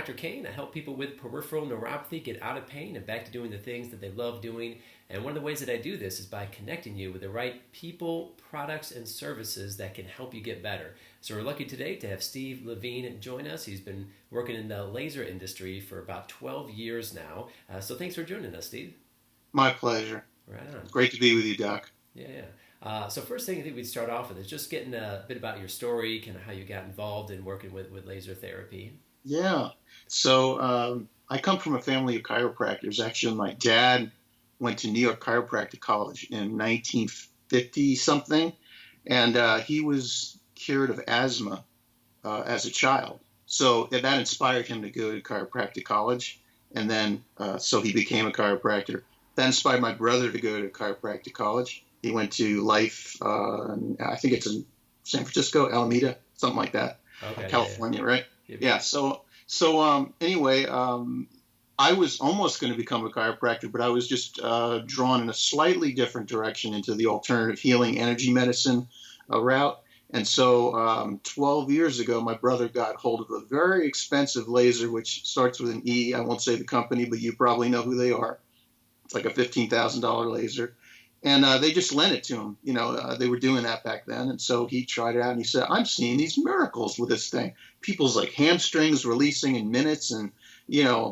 Dr. Kane. I help people with peripheral neuropathy get out of pain and back to doing the things that they love doing. And one of the ways that I do this is by connecting you with the right people, products, and services that can help you get better. So we're lucky today to have Steve Levine join us. He's been working in the laser industry for about 12 years now. So thanks for joining us, Steve. My pleasure. Right on. Great to be with you, Doc. Yeah. So first thing I think we'd start off with is just getting a bit about your story, kind of how you got involved in working with laser therapy. Yeah. So I come from a family of chiropractors. Actually, my dad went to New York Chiropractic College in 1950 something, and he was cured of asthma as a child. So that inspired him to go to chiropractic college, and then so he became a chiropractor. That inspired my brother to go to chiropractic college. He went to Life, I think it's in San Francisco, Alameda, something like that, Okay, California, yeah. right? Yeah. So anyway, I was almost going to become a chiropractor, but I was just drawn in a slightly different direction into the alternative healing energy medicine route. And so 12 years ago, my brother got hold of a very expensive laser, which starts with an E. I won't say the company, but you probably know who they are. It's like a $15,000 laser. And they just lent it to him. They were doing that back then. And so he tried it out and he said, I'm seeing these miracles with this thing. People's like hamstrings releasing in minutes and,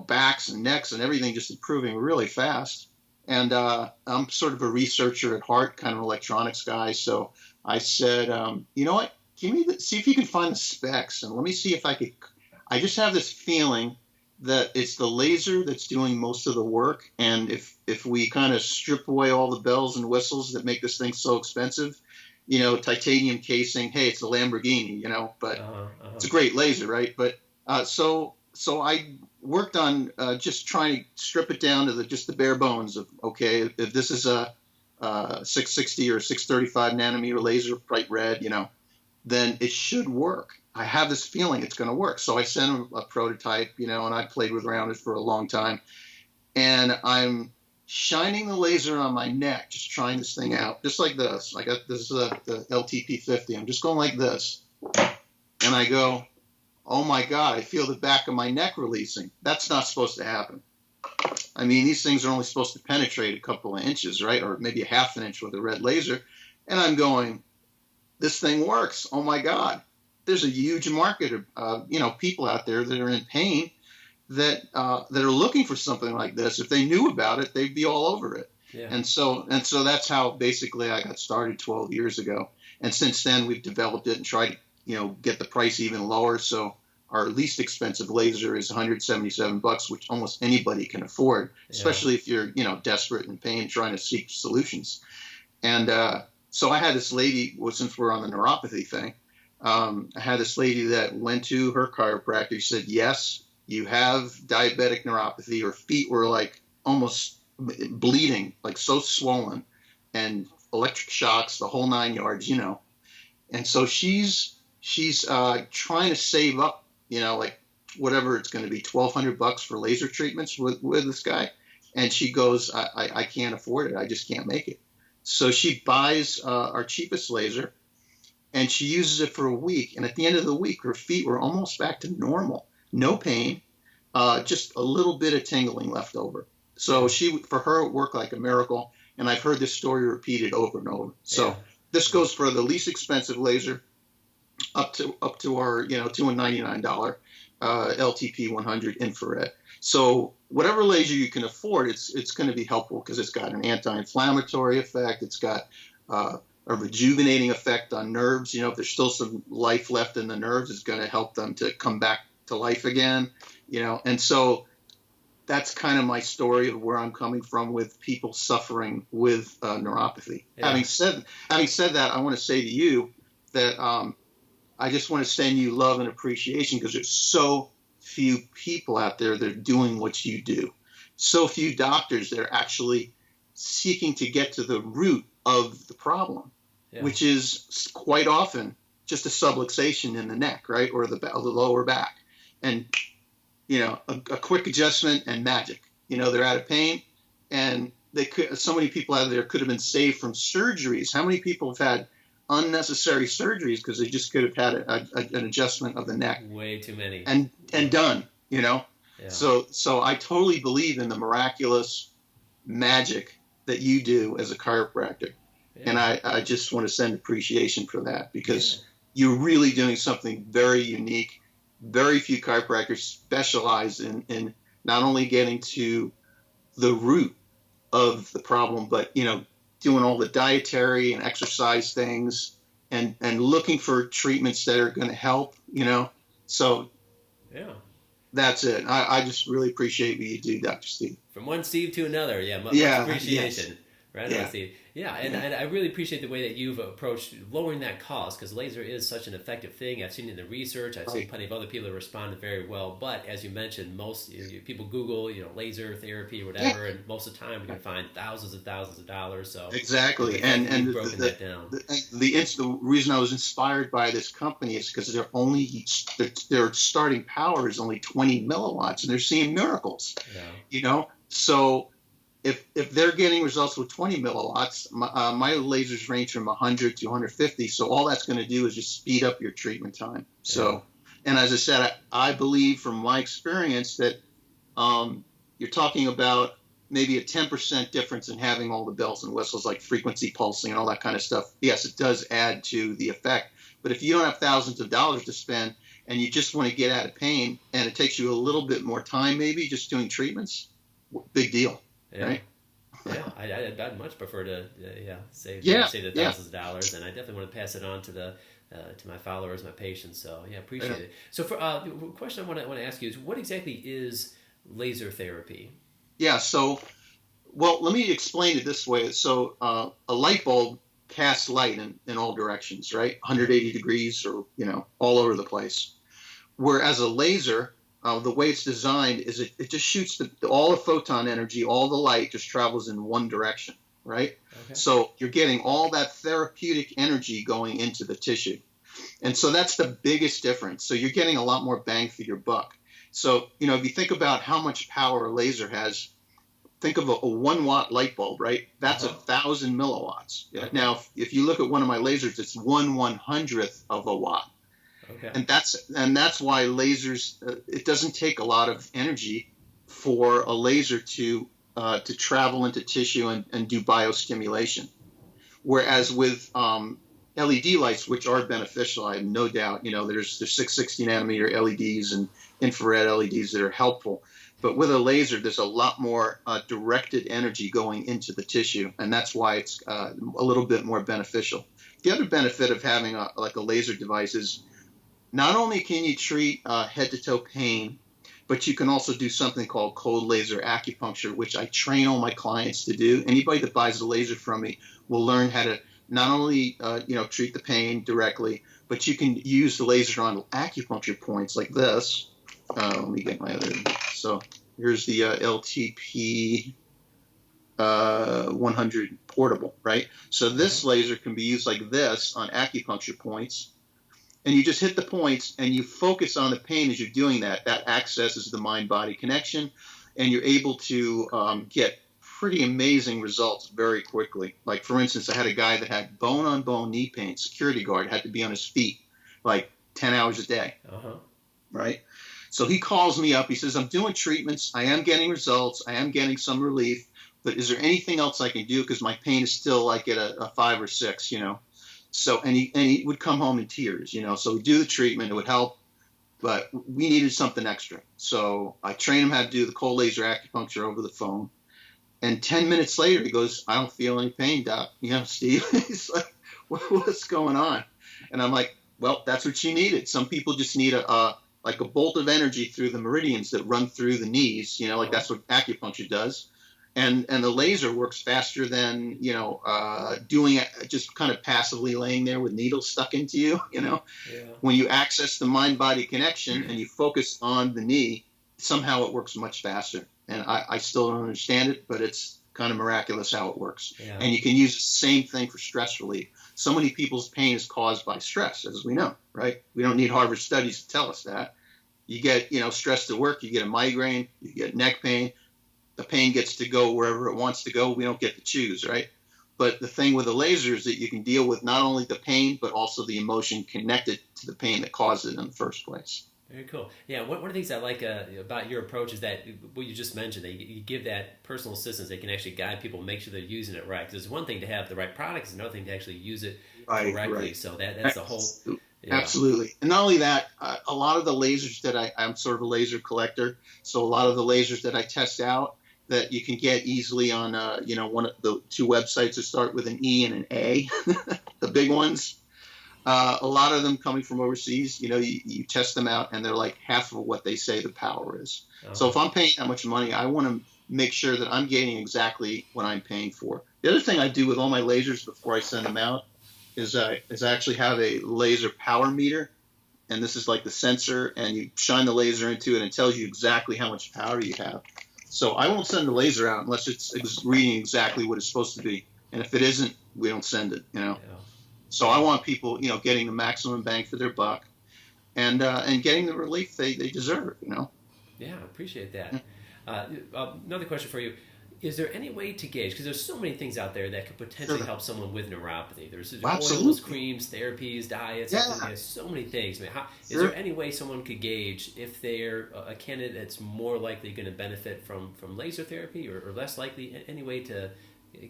backs and necks and everything just improving really fast. And I'm sort of a researcher at heart, kind of an electronics guy. So I said, you know what? See if you can find the specs and let me see if I just have this feeling that it's the laser that's doing most of the work. And if we kind of strip away all the bells and whistles that make this thing so expensive, titanium casing, hey, it's a Lamborghini, but it's a great laser, right? But so I worked on just trying to strip it down to just the bare bones of, okay, if this is a 660 or 635 nanometer laser, bright red, then it should work. I have this feeling it's going to work. So I sent him a prototype, and I played around it for a long time. And I'm shining the laser on my neck, just trying this thing out, just like this. I got this the LTP50. I'm just going like this. And I go, oh my God, I feel the back of my neck releasing. That's not supposed to happen. I mean, these things are only supposed to penetrate a couple of inches, right? Or maybe a half an inch with a red laser. And I'm going, this thing works. Oh my God. There's a huge market of people out there that are in pain that are looking for something like this. If they knew about it, they'd be all over it. Yeah. And so that's how basically I got started 12 years ago. And since then we've developed it and tried to get the price even lower. So our least expensive laser is $177, which almost anybody can afford, especially if you're desperate in pain trying to seek solutions. And so I had this lady, since we're on the neuropathy thing. I had this lady that went to her chiropractor. She said, yes, you have diabetic neuropathy. Her feet were like almost bleeding, like so swollen, and electric shocks, the whole 9 yards, And so she's trying to save up, like whatever it's going to be, $1,200 for laser treatments with this guy. And she goes, I can't afford it. I just can't make it. So she buys our cheapest laser. And she uses it for a week. And at the end of the week, her feet were almost back to normal. No pain, just a little bit of tingling left over. So for her, it worked like a miracle. And I've heard this story repeated over and over. So this goes for the least expensive laser up to our, $299 LTP 100 infrared. So whatever laser you can afford, it's going to be helpful because it's got an anti-inflammatory effect. It's got a rejuvenating effect on nerves. If there's still some life left in the nerves, it's going to help them to come back to life again, And so that's kind of my story of where I'm coming from with people suffering with neuropathy. Yeah. Having said that, I want to say to you that I just want to send you love and appreciation because there's so few people out there that are doing what you do. So few doctors that are actually seeking to get to the root of the problem. Yeah. Which is quite often just a subluxation in the neck, right, or the lower back, and a quick adjustment and magic. They're out of pain, and so many people out there could have been saved from surgeries. How many people have had unnecessary surgeries because they just could have had an adjustment of the neck? Way too many. And done. you know? Yeah. So I totally believe in the miraculous magic that you do as a chiropractor. And Yeah. I just want to send appreciation for that Yeah. because you're really doing something very unique. Very few chiropractors specialize in not only getting to the root of the problem, but doing all the dietary and exercise things and looking for treatments that are going to help. So Yeah. that's it. I just really appreciate what you do, Dr. Steve. From one Steve to another. Yeah, much Yeah, yes. appreciation. Right on, Yeah, Steve. Yeah, yeah, and I really appreciate the way that you've approached lowering that cost because laser is such an effective thing. I've seen it in the research. I've seen right. plenty of other people that responded very well. But as you mentioned, most people Google laser therapy or Yeah, whatever, and most of the time you're going to find thousands and thousands of dollars. So the exactly. fact And that and you've broken that down. the reason I was inspired by this company is because their starting power is only 20 milliwatts, and they're seeing miracles. Yeah. So if they're getting results with 20 milliwatts, my lasers range from 100 to 150. So all that's going to do is just speed up your treatment time. Yeah. And as I said, I believe from my experience that you're talking about maybe a 10% difference in having all the bells and whistles like frequency pulsing and all that kind of stuff. Yes, it does add to the effect. But if you don't have thousands of dollars to spend and you just want to get out of pain and it takes you a little bit more time, maybe just doing treatments, big deal, Yeah. right? Yeah, I'd much prefer to save Yeah, save the yeah, thousands of dollars, and I definitely want to pass it on to the to my followers, my patients. So yeah, appreciate yeah. it. So for the question I want to ask you is, what exactly is laser therapy? Yeah. So, well, let me explain it this way. So, a light bulb casts light in all directions, right? Yeah. 180 degrees or, all over the place. Whereas a laser, the way it's designed is it just shoots all the photon energy, all the light just travels in one direction, right? Okay. So you're getting all that therapeutic energy going into the tissue. And so that's the biggest difference. So you're getting a lot more bang for your buck. So, if you think about how much power a laser has, think of a 1 watt light bulb, right? That's Uh-huh. 1,000 milliwatts. Okay. Now, if you look at one of my lasers, it's 1/100th of a watt. Okay. And that's why lasers, it doesn't take a lot of energy for a laser to travel into tissue and do biostimulation. Whereas with LED lights, which are beneficial, I have no doubt, there's 660 nanometer LEDs and infrared LEDs that are helpful. But with a laser, there's a lot more directed energy going into the tissue, and that's why it's a little bit more beneficial. The other benefit of having a laser device is not only can you treat head to toe pain, but you can also do something called cold laser acupuncture, which I train all my clients to do. Anybody that buys a laser from me will learn how to not only treat the pain directly, but you can use the laser on acupuncture points like this. Let me get my other. So here's the LTP 100 portable, right? So this laser can be used like this on acupuncture points. And you just hit the points and you focus on the pain as you're doing that. That accesses the mind-body connection, and you're able to get pretty amazing results very quickly. Like, for instance, I had a guy that had bone-on-bone knee pain, security guard, had to be on his feet like 10 hours a day, Uh-huh. right? So he calls me up. He says, I'm doing treatments. I am getting results. I am getting some relief. But is there anything else I can do? Because my pain is still like at a 5 or 6, So, and he would come home in tears, So we do the treatment, it would help, but we needed something extra. So I trained him how to do the cold laser acupuncture over the phone. And 10 minutes later, he goes, I don't feel any pain, Doc. Steve. He's like, what's going on? And I'm like, well, that's what you needed. Some people just need like a bolt of energy through the meridians that run through the knees, like that's what acupuncture does. And the laser works faster than doing it just kind of passively laying there with needles stuck into you. Yeah. When you access the mind-body connection and you focus on the knee, somehow it works much faster. And I still don't understand it, but it's kind of miraculous how it works. Yeah. And you can use the same thing for stress relief. So many people's pain is caused by stress, as we know, right? We don't need Harvard studies to tell us that. You get stress at work, you get a migraine, you get neck pain. The pain gets to go wherever it wants to go. We don't get to choose, right? But the thing with the laser is that you can deal with not only the pain, but also the emotion connected to the pain that caused it in the first place. Very cool. Yeah, one of the things I like about your approach is that what you just mentioned, that you give that personal assistance. They can actually guide people, make sure they're using it right. Because it's one thing to have the right product; it's another thing to actually use it Right, correctly. right. So that's the whole. Yeah. Absolutely. And not only that, a lot of the lasers that I'm sort of a laser collector. So a lot of the lasers that I test out that you can get easily on, one of the two websites that start with an E and an A, the big ones. A lot of them coming from overseas, you test them out and they're like half of what they say the power is. So Uh-huh. if I'm paying that much money, I want to make sure that I'm getting exactly what I'm paying for. The other thing I do with all my lasers before I send them out is I actually have a laser power meter. And this is like the sensor, and you shine the laser into it and it tells you exactly how much power you have. So I won't send the laser out unless it's reading exactly what it's supposed to be. And if it isn't, we don't send it. Yeah. So I want people, getting the maximum bang for their buck and getting the relief they deserve. Yeah, I appreciate that. Another question for you. Is there any way to gauge, because there's so many things out there that could potentially Sure. help someone with neuropathy. There's Absolutely. oils, creams, therapies, diets, Yeah. there's so many things. I mean, is Sure. there any way someone could gauge if they're a candidate that's more likely going to benefit from laser therapy or less likely? Any way to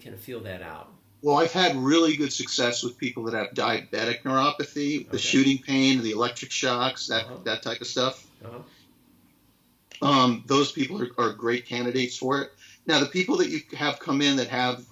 kind of feel that out? Well, I've had really good success with people that have diabetic neuropathy, the Okay. shooting pain, the electric shocks, Uh-huh. that type of stuff. Uh-huh. Those people are great candidates for it. Now, the people that you have come in that have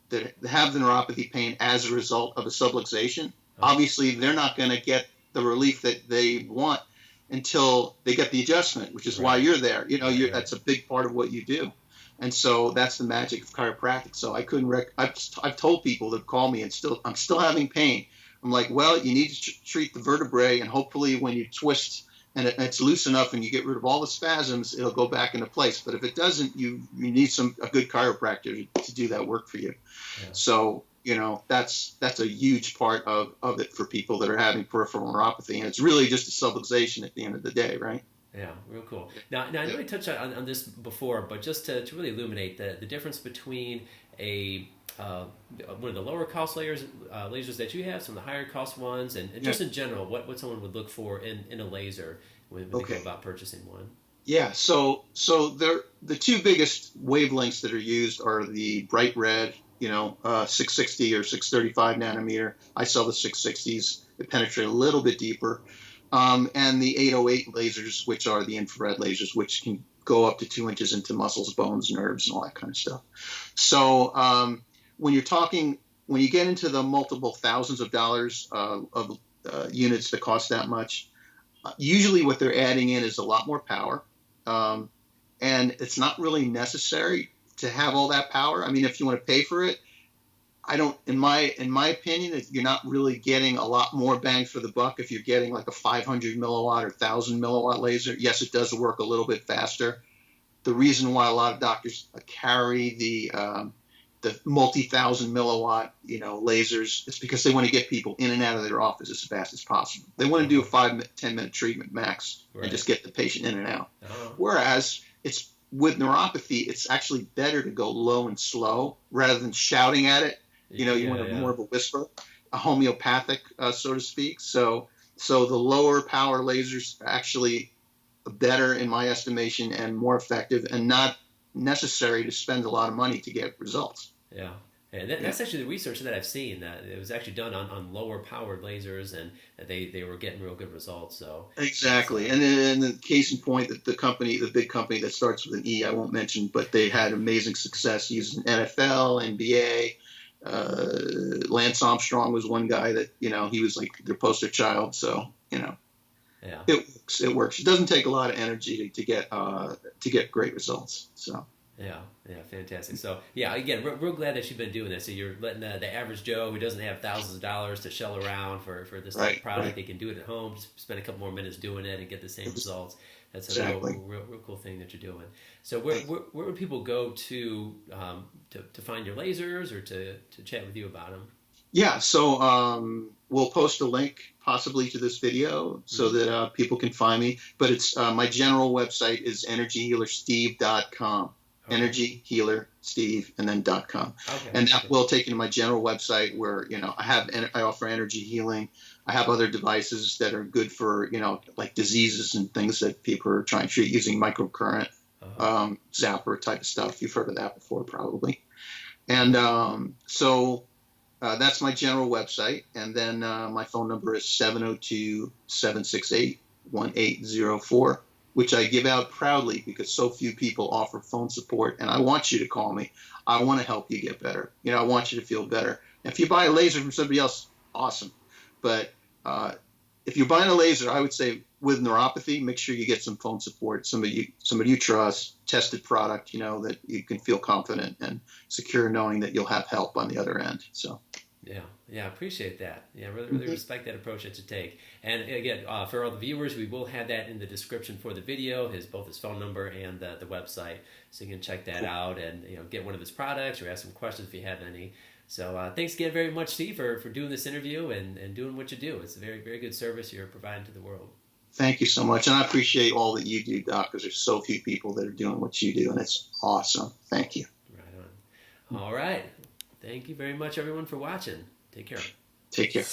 the neuropathy pain as a result of a subluxation, Uh-huh. obviously they're not going to get the relief that they want until they get the adjustment, which is why Right. you're there. Right. That's a big part of what you do. And so that's the magic of chiropractic. So I couldn't I've told people that call me and I'm still having pain. I'm like, well, you need to treat the vertebrae, and hopefully when you twist and it's loose enough and you get rid of all the spasms, it'll go back into place. But if it doesn't, you need a good chiropractor to do that work for you. Yeah. So that's a huge part of it for people that are having peripheral neuropathy, and it's really just a subluxation at the end of the day, right? Yeah, real cool. Now I know we touched on this before, but just to really illuminate the difference between a one of the lower cost lasers that you have, some of the higher cost ones, and Yeah. just in general, what someone would look for in a laser when they go Okay. about purchasing one. Yeah, so the two biggest wavelengths that are used are the bright red, 660 or 635 nanometer. I sell the 660s. They penetrate a little bit deeper. And the 808 lasers, which are the infrared lasers, which can go up to 2 inches into muscles, bones, nerves, and all that kind of stuff. So when you get into the multiple thousands of dollars of units that cost that much, usually what they're adding in is a lot more power. And it's not really necessary to have all that power. I mean, if you want to pay for it, in my opinion, you're not really getting a lot more bang for the buck if you're getting like a 500 milliwatt or 1,000 milliwatt laser. Yes, it does work a little bit faster. The reason why a lot of doctors carry the multi-thousand milliwatt lasers is because they want to get people in and out of their office as fast as possible. They want to do a 5-10 minute treatment max and just get the patient in and out. Uh-huh. Whereas with neuropathy, it's actually better to go low and slow rather than shouting at it. You want more of a whisper, a homeopathic, so to speak. So the lower power lasers are actually better in my estimation and more effective, and not necessary to spend a lot of money to get results. Yeah. And that's actually the research that I've seen, that it was actually done on lower powered lasers, and they were getting real good results. So Exactly. And then the case in point, that the big company that starts with an E, I won't mention, but they had amazing success using NFL, NBA. Lance Armstrong was one guy that, he was like their poster child. So, yeah. It works. It doesn't take a lot of energy to get great results. So. Yeah, fantastic. So, yeah, again, real glad that you've been doing this. So you're letting the average Joe who doesn't have thousands of dollars to shell around for this type of product, they can do it at home, just spend a couple more minutes doing it and get the same results. That's a real cool thing that you're doing. So where would people go to find your lasers or to chat with you about them? Yeah, so we'll post a link possibly to this video so that people can find me. But it's my general website is energyhealersteve.com. Okay. Energy Healer Steve, and then .com. Okay. And that Okay. will take you to my general website where, I offer energy healing. I have other devices that are good for, like diseases and things that people are trying to treat using microcurrent, Uh-huh. zapper type of stuff. You've heard of that before, probably. And that's my general website. And then my phone number is 702-768-1804, which I give out proudly because so few people offer phone support. And I want you to call me. I want to help you get better. I want you to feel better. If you buy a laser from somebody else, awesome. But if you're buying a laser, I would say with neuropathy, make sure you get some phone support, somebody you trust, tested product, that you can feel confident and secure knowing that you'll have help on the other end. So. Yeah, yeah, appreciate that. Yeah, really respect that approach that you take. And again, for all the viewers, we will have that in the description for the video, both his phone number and the website, so you can check that out and get one of his products or ask some questions if you have any. So thanks again very much, Steve, for doing this interview and doing what you do. It's a very, very good service you're providing to the world. Thank you so much, and I appreciate all that you do, Doc, because there's so few people that are doing what you do, and it's awesome. Thank you. Right on. All right. Thank you very much, everyone, for watching. Take care. Take care.